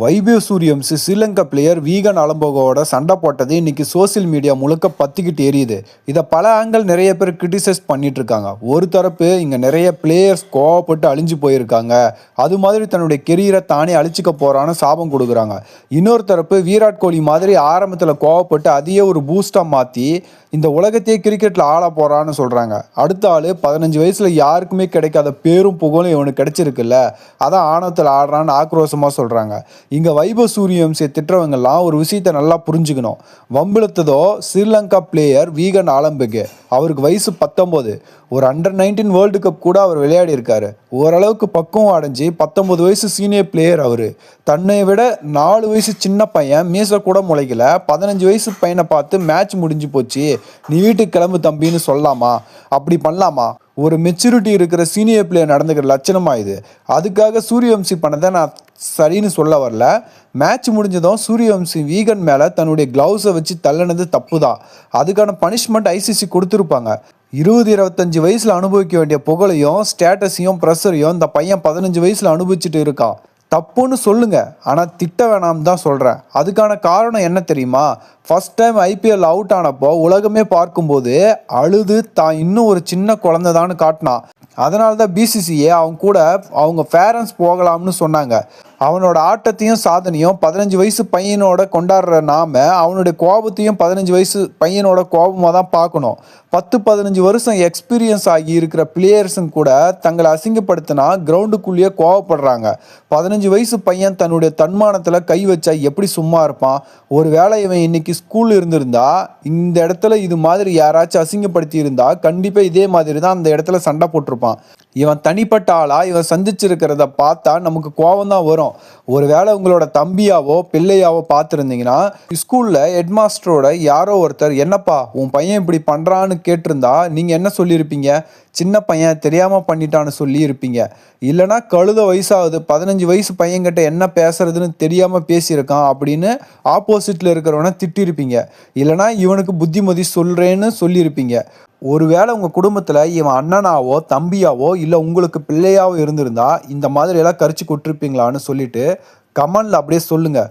Vaibhav Suryavanshi Sri Lanka player vegan அலம்போகோட சண்டை போட்டது இன்னைக்கு சோசியல் மீடியா முழுக்க பத்திக்கிட்டு எரியுது. இதை பல ஆங்கிள் நிறைய பேர் கிரிட்டிசைஸ் பண்ணிட்டு இருக்காங்க. ஒரு தரப்பு இங்கே நிறைய பிளேயர்ஸ் கோவப்பட்டு அழிஞ்சு போயிருக்காங்க, அது மாதிரி தன்னுடைய கெரியரை தானே அழிச்சிக்க போறான்னு சாபம் கொடுக்குறாங்க. இன்னொரு தரப்பு விராட் கோலி மாதிரி ஆரம்பத்தில் கோவப்பட்டு அதையே ஒரு பூஸ்டாக மாற்றி இந்த உலகத்தையே கிரிக்கெட்டில் ஆள போறான்னு சொல்றாங்க. அடுத்த ஆள் 15 வயசுல யாருக்குமே கிடைக்காத பேரும் புகழும் இவனுக்கு கிடைச்சிருக்குல்ல, அதான் ஆணவத்தில் ஆடுறான்னு ஆக்ரோஷமாக சொல்றாங்க. இங்கே வைபவ் சூரியவம்சியை திட்டுறவங்கெல்லாம் ஒரு விஷயத்தை நல்லா புரிஞ்சுக்கணும். வம்பிழுத்ததோ ஸ்ரீலங்கா பிளேயர் வீகன் அலம்போகே. அவருக்கு வயசு 19. ஒரு அண்டர்-19 வேர்ல்டு கப் கூட அவர் விளையாடி இருக்காரு. ஓரளவுக்கு பக்குவம் அடைஞ்சு 19 வயசு சீனியர் பிளேயர் அவர். தன்னை விட 4 வயசு சின்ன பையன் மீச கூட முளைக்கல 15 வயசு பையனை பார்த்து மேட்ச் முடிஞ்சு போச்சு, நீ வீட்டுக்கு கிளம்பு தம்பின்னு சொல்லலாமா? அப்படி பண்ணலாமா? ஒரு மெச்சூரிட்டி இருக்கிற சீனியர் பிளேயர் நடந்துக்கிற லட்சணமா இது? அதுக்காக சூரியவம்சி பண்ணதை நான் சரின்னு சொல்ல வரல. மேட்ச் முடிஞ்சதும் சூரியவம்சி வீகன் மேலே தன்னுடைய கிளவுஸை வச்சு தள்ளினது தப்பு தான். அதுக்கான பனிஷ்மெண்ட் ஐசிசி கொடுத்துருப்பாங்க. 20-25 வயசில் அனுபவிக்க வேண்டிய புகழையும் ஸ்டேட்டஸையும் ப்ரெஷரையும் இந்த பையன் 15 வயசில் அனுபவிச்சுட்டு இருக்கான். தப்புன்னு சொல்லுங்க, ஆனால் திட்ட வேணாம் தான் சொல்கிறேன். அதுக்கான காரணம் என்ன தெரியுமா? ஃபர்ஸ்ட் டைம் ஐபிஎல் அவுட் ஆனப்போ உலகமே பார்க்கும்போது அழுது தான் இன்னும் ஒரு சின்ன குழந்தை தான் காட்டினான். அதனால தான் பிசிசிஏ அவங்க கூட அவங்க பேரண்ட்ஸ் போகலாம்னு சொன்னாங்க. அவனோட ஆட்டத்தையும் சாதனையும் 15 வயசு பையனோட கொண்டாடுற நாம அவனுடைய கோபத்தையும் 15 வயசு பையனோட கோபமாக தான் பார்க்கணும். 10-15 வருஷம் எக்ஸ்பீரியன்ஸ் ஆகி இருக்கிற பிளேயர்ஸும் கூட தங்களை அசிங்கப்படுத்தினா கிரவுண்டுக்குள்ளேயே கோவப்படுறாங்க. 15 வயசு பையன் தன்னுடைய தன்மானத்தில் கை வச்சா எப்படி சும்மா இருப்பான்? ஒரு வேளை இவன் இன்னைக்கு ஸ்கூல் இருந்திருந்தா இந்த இடத்துல இது மாதிரி யாராச்சும் அசிங்கப்படுத்தி இருந்தா கண்டிப்பாக இதே மாதிரி தான் அந்த இடத்துல சண்டை போட்டிருப்பான். இவன் தனிப்பட்ட ஆளா இவன் சந்திச்சிருக்கிறத பார்த்தா நமக்கு கோபம் தான் வரும். ஒருவேளை உங்களோட தம்பியாவோ பிள்ளையாவோ பார்த்துருந்தீங்கன்னா ஸ்கூலில் ஹெட்மாஸ்டரோட யாரோ ஒருத்தர் என்னப்பா உன் பையன் இப்படி பண்ணுறான்னு கேட்டிருந்தா நீங்கள் என்ன சொல்லியிருப்பீங்க? சின்ன பையன் தெரியாமல் பண்ணிட்டான்னு சொல்லியிருப்பீங்க. இல்லைனா கழுத வயசாகுது 15 வயசு பையன்கிட்ட என்ன பேசுறதுன்னு தெரியாமல் பேசியிருக்கான் அப்படின்னு ஆப்போசிட்டில் இருக்கிறவனை திட்டிருப்பீங்க. இல்லைனா இவனுக்கு புத்திமதி சொல்கிறேன்னு சொல்லியிருப்பீங்க. ஒருவேளை உங்கள் குடும்பத்தில் இவன் அண்ணனாவோ தம்பியாவோ இல்லை உங்களுக்கு பிள்ளையாவோ இருந்திருந்தா இந்த மாதிரி எல்லாம் கரிச்சு கொட்டிருப்பீங்களான்னு சொல்லிட்டு கமெண்டில் அப்படியே சொல்லுங்கள்.